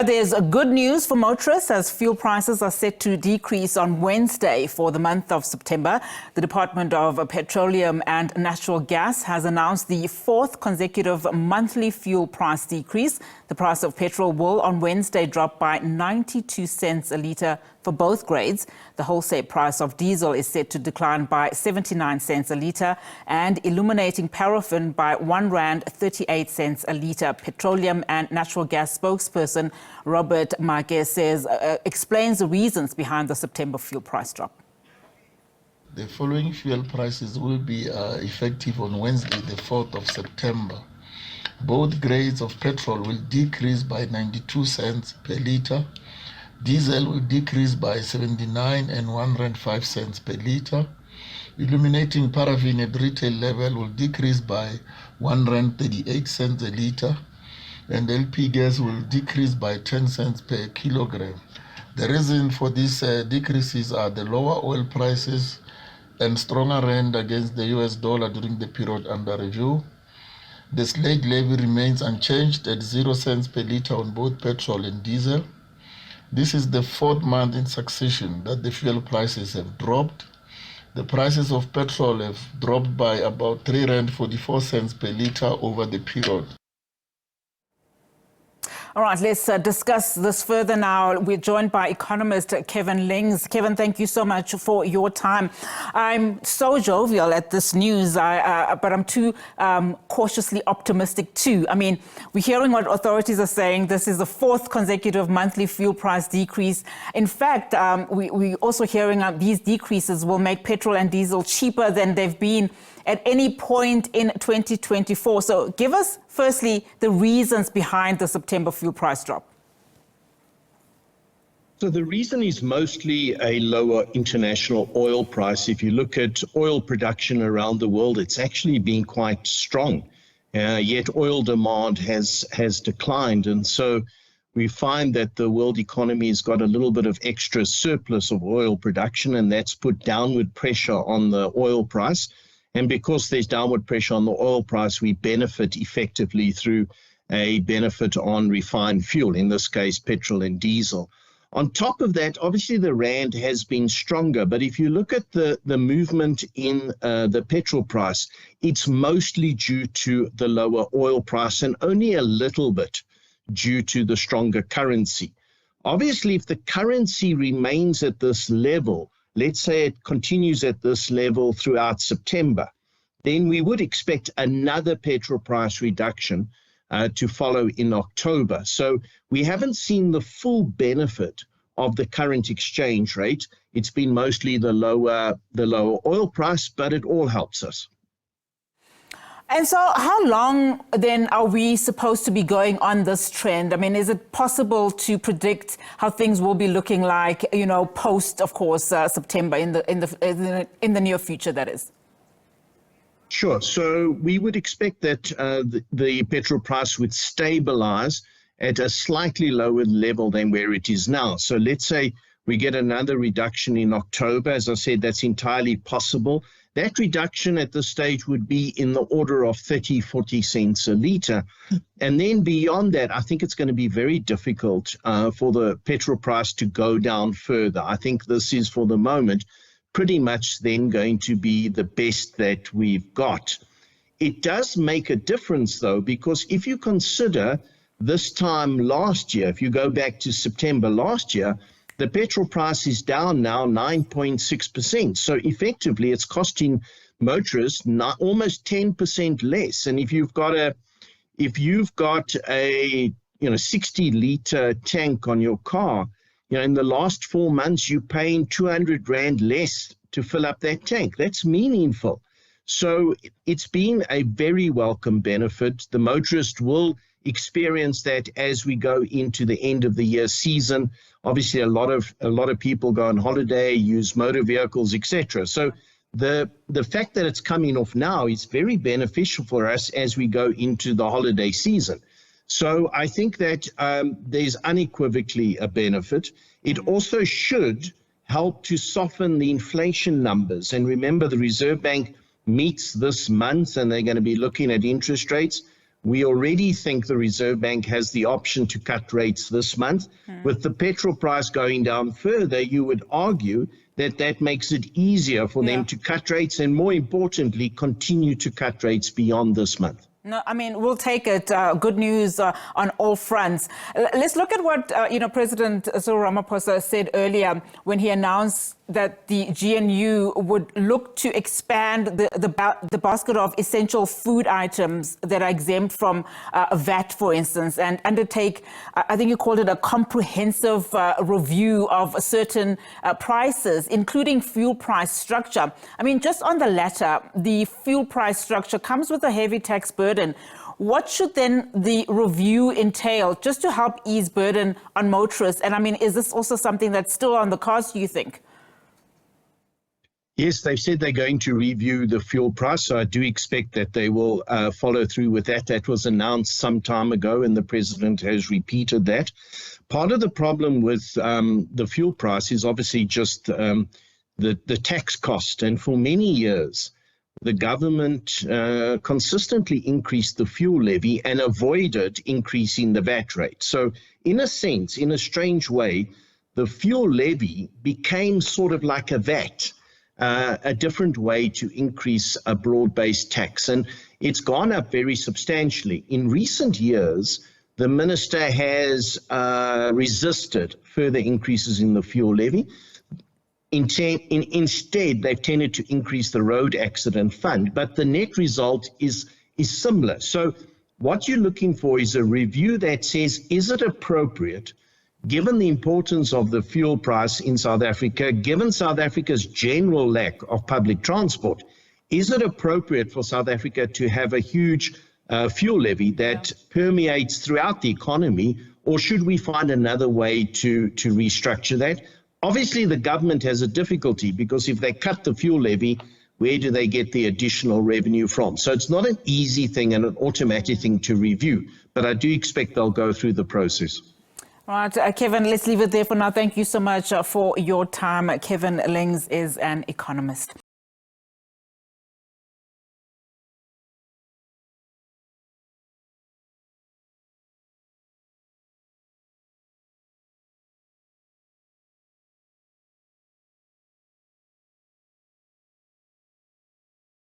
There's a good news for motorists as fuel prices are set to decrease on Wednesday for the month of September. The Department of Petroleum and Natural Gas has announced the fourth consecutive monthly fuel price decrease. The price of petrol will on Wednesday drop by 92 cents a litre for both grades. The wholesale price of diesel is set to decline by 79 cents a litre and illuminating paraffin by R1.38 a litre. Petroleum and Natural Gas spokesperson Robert Marquez explains the reasons behind the September fuel price drop. The following fuel prices will be effective on Wednesday, the 4th of September. Both grades of petrol will decrease by 92 cents per litre. Diesel will decrease by 79 and R1.05 per litre. Illuminating paraffin at retail level will decrease by R1.38 a litre. And LP gas will decrease by 10 cents per kilogram. The reason for these decreases are the lower oil prices and stronger rand against the US dollar during the period under review. The slate levy remains unchanged at 0 cents per litre on both petrol and diesel. This is the fourth month in succession that the fuel prices have dropped. The prices of petrol have dropped by about R3.44 per litre over the period. All right, let's discuss this further now. We're joined by economist Kevin Lings. Kevin, thank you so much for your time. I'm so jovial at this news, but I'm too cautiously optimistic too. I mean, we're hearing what authorities are saying. This is the fourth consecutive monthly fuel price decrease. In fact, we're also hearing these decreases will make petrol and diesel cheaper than they've been at any point in 2024. So give us, firstly, the reasons behind the September fuel price drop. So the reason is mostly a lower international oil price. If you look at oil production around the world, it's actually been quite strong, yet oil demand has declined. And so we find that the world economy has got a little bit of extra surplus of oil production, and that's put downward pressure on the oil price. And because there's downward pressure on the oil price, we benefit effectively through a benefit on refined fuel, in this case, petrol and diesel. On top of that, obviously, the rand has been stronger. But if you look at the movement in the petrol price, it's mostly due to the lower oil price and only a little bit due to the stronger currency. Obviously, if the currency remains at this level, let's say it continues at this level throughout September, then we would expect another petrol price reduction to follow in October. So we haven't seen the full benefit of the current exchange rate. It's been mostly the lower oil price, but it all helps us. And so how long then are we supposed to be going on this trend? I mean, is it possible to predict how things will be looking like, you know, post, of course, September in the near future, that is? Sure. So we would expect that the petrol price would stabilize at a slightly lower level than where it is now. So let's say we get another reduction in October. As I said, that's entirely possible. That reduction at this stage would be in the order of 30-40 cents a litre. And then beyond that, I think it's going to be very difficult for the petrol price to go down further. I think this is, for the moment, pretty much then going to be the best that we've got. It does make a difference, though, because if you consider this time last year, if you go back to September last year, the petrol price is down now 9.6%. So effectively, it's costing motorists almost 10% less. And if you've got a 60 litre tank on your car, in the last 4 months, you're paying 200 Rand less to fill up that tank. That's meaningful. So it's been a very welcome benefit. The motorist will experience that as we go into the end of the year season. Obviously, a lot of people go on holiday, use motor vehicles, etc. So the fact that it's coming off now is very beneficial for us as we go into the holiday season. So I think that there's unequivocally a benefit. It also should help to soften the inflation numbers. And remember, the Reserve Bank meets this month, and they're going to be looking at interest rates. We already think the Reserve Bank has the option to cut rates this month. With the petrol price going down further, you would argue that that makes it easier for them to cut rates and, more importantly, continue to cut rates beyond this month. No, I mean, we'll take it. Good news on all fronts. Let's look at what, President Cyril Ramaphosa said earlier when he announced that the GNU would look to expand the basket of essential food items that are exempt from VAT, for instance, and undertake, I think you called it a comprehensive review of certain prices, including fuel price structure. I mean, just on the latter, the fuel price structure comes with a heavy tax burden. What should then the review entail just to help ease burden on motorists? And I mean, is this also something that's still on the cards, do you think? Yes, they've said they're going to review the fuel price, so I do expect that they will follow through with that. That was announced some time ago, and the president has repeated that. Part of the problem with the fuel price is obviously just the tax cost, and for many years, the government consistently increased the fuel levy and avoided increasing the VAT rate. So in a sense, in a strange way, the fuel levy became sort of like a VAT. A different way to increase a broad-based tax. And it's gone up very substantially. In recent years, the minister has resisted further increases in the fuel levy. Instead, they've tended to increase the road accident fund, but the net result is similar. So what you're looking for is a review that says, is it appropriate, given the importance of the fuel price in South Africa, given South Africa's general lack of public transport, is it appropriate for South Africa to have a huge fuel levy that permeates throughout the economy, or should we find another way to restructure that? Obviously, the government has a difficulty because if they cut the fuel levy, where do they get the additional revenue from? So it's not an easy thing and an automatic thing to review, but I do expect they'll go through the process. Right, Kevin, let's leave it there for now. Thank you so much for your time. Kevin Lings is an economist.